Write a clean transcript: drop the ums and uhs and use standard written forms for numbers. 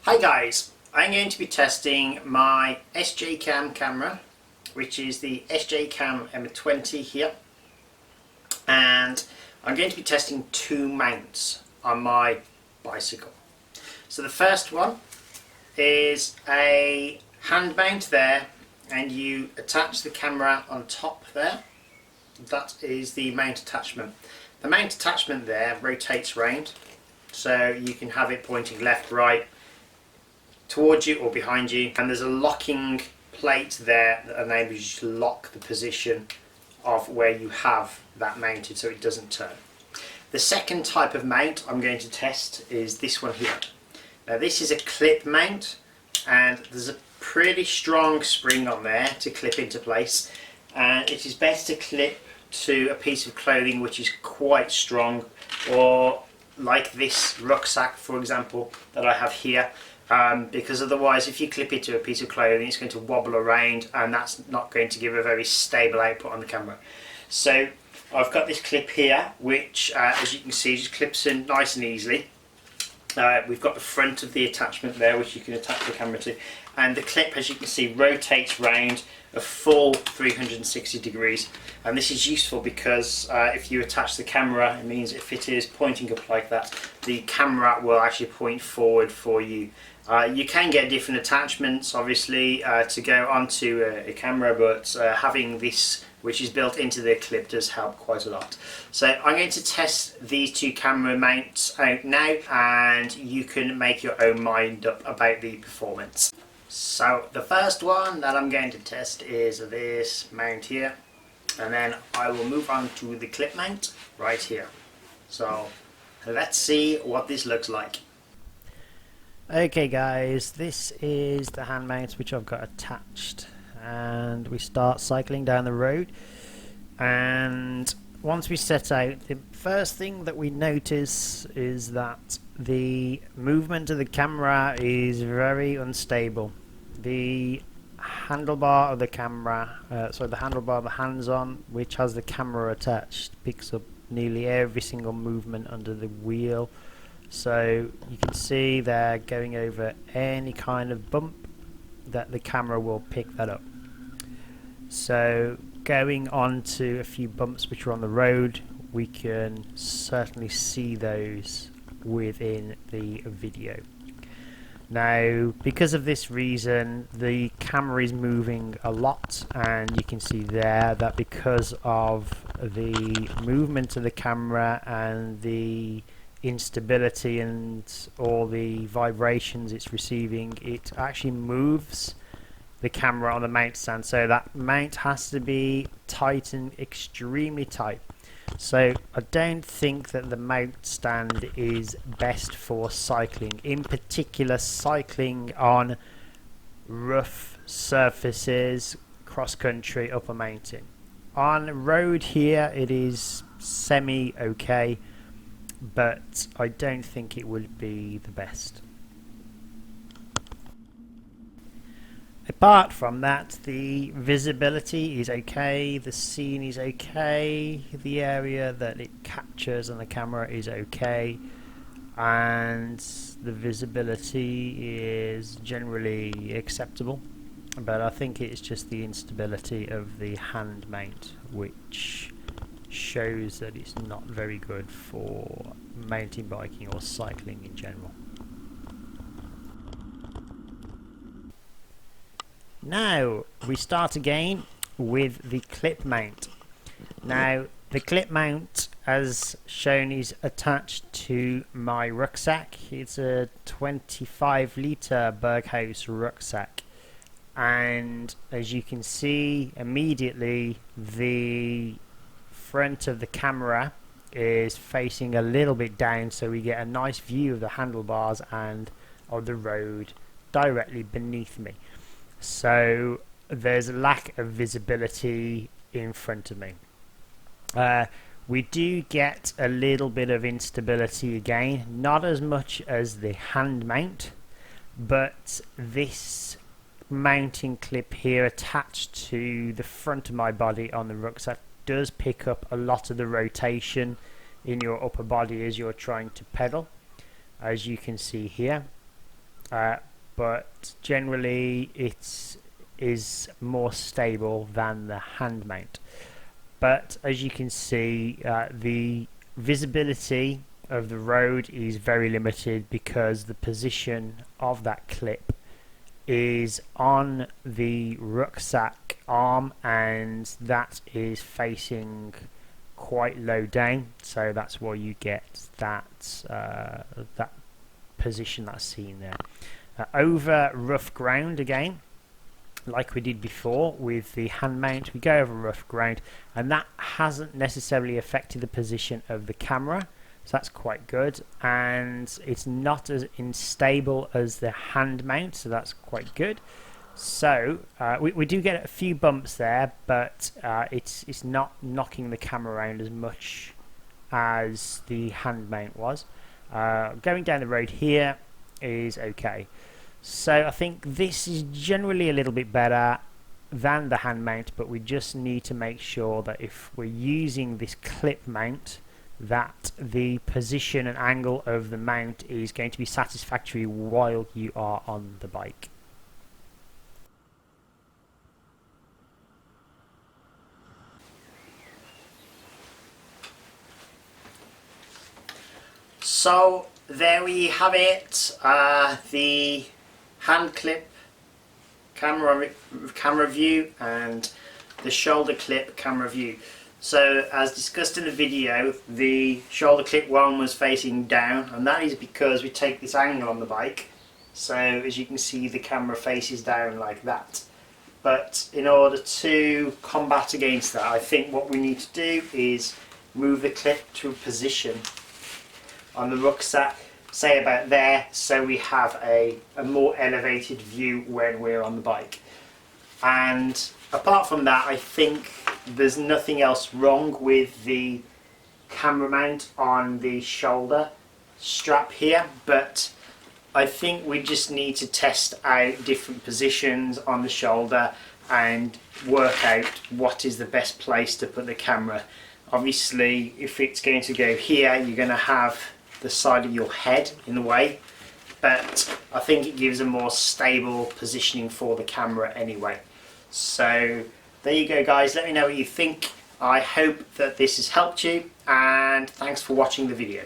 Hi guys, I'm going to be testing my SJCam camera, which is the SJCam M20 here, and I'm going to be testing two mounts on my bicycle. So the first one is a hand mount there, and you attach the camera on top there. That is the mount attachment. The mount attachment there rotates round, so you can have it pointing left, right, towards you or behind you, and there's a locking plate there that enables you to lock the position of where you have that mounted so it doesn't turn. The second type of mount I'm going to test is this one here. Now this is a clip mount, and there's a pretty strong spring on there to clip into place, and it is best to clip to a piece of clothing which is quite strong, or like this rucksack for example that I have here. Because otherwise if you clip it to a piece of clothing it's going to wobble around, and that's not going to give a very stable output on the camera. So I've got this clip here which as you can see just clips in nice and easily. We've got the front of the attachment there which you can attach the camera to, and the clip, as you can see, rotates round a full 360 degrees, and this is useful because if you attach the camera, it means if it is pointing up like that, the camera will actually point forward for you. You can get different attachments obviously to go onto a camera, but having this which is built into the clip does help quite a lot. So I'm going to test these two camera mounts out now, and you can make your own mind up about the performance. So the first one that I'm going to test is this mount here, and then I will move on to the clip mount right here. So let's see what this looks like. Okay guys, this is the hand mount which I've got attached, and we start cycling down the road, and once we set out, the first thing that we notice is that the movement of the camera is very unstable. The handlebar of the camera, the handlebar of the hands-on, which has the camera attached, picks up nearly every single movement under the wheel. So you can see they're going over any kind of bump that the camera will pick that up. So going on to a few bumps which are on the road, we can certainly see those within the video. Now because of this reason the camera is moving a lot, and you can see there that because of the movement of the camera and the instability and all the vibrations it's receiving, it actually moves the camera on the mount stand, so that mount has to be tightened extremely tight. So I don't think that the mount stand is best for cycling, in particular cycling on rough surfaces, cross country, up a mountain. On road here it is semi okay, but I don't think it would be the best. Apart from that, the visibility is okay, the scene is okay, the area that it captures on the camera is okay, and the visibility is generally acceptable, but I think it's just the instability of the hand mount which shows that it's not very good for mountain biking or cycling in general. Now we start again with the clip mount. Now the clip mount, as shown, is attached to my rucksack. It's a 25-litre Berghaus rucksack, and as you can see immediately, the front of the camera is facing a little bit down, so we get a nice view of the handlebars and of the road directly beneath me. So there's a lack of visibility in front of me. We do get a little bit of instability again, not as much as the hand mount, but this mounting clip here attached to the front of my body on the rucksack does pick up a lot of the rotation in your upper body as you're trying to pedal, as you can see here. but generally it is more stable than the hand mount. But as you can see, the visibility of the road is very limited because the position of that clip is on the rucksack arm, and that is facing quite low down, so that's why you get that that position that's seen there. Over rough ground again, like we did before with the hand mount, we go over rough ground and that hasn't necessarily affected the position of the camera, so that's quite good, and it's not as unstable as the hand mount, so that's quite good. So we do get a few bumps there, but it's not knocking the camera around as much as the hand mount was. Going down the road here is okay. So I think this is generally a little bit better than the hand mount, but we just need to make sure that if we're using this clip mount, that the position and angle of the mount is going to be satisfactory while you are on the bike. So there we have it, the hand clip camera view and the shoulder clip camera view. So as discussed in the video, the shoulder clip one was facing down, and that is because we take this angle on the bike, so as you can see the camera faces down like that. But in order to combat against that, I think what we need to do is move the clip to a position on the rucksack, say about there, so we have a more elevated view when we're on the bike. And apart from that, I think there's nothing else wrong with the camera mount on the shoulder strap here, but I think we just need to test out different positions on the shoulder and work out what is the best place to put the camera. Obviously, if it's going to go here, you're going to have the side of your head in the way, but I think it gives a more stable positioning for the camera anyway. So there you go guys, let me know what you think. I hope that this has helped you, and thanks for watching the video.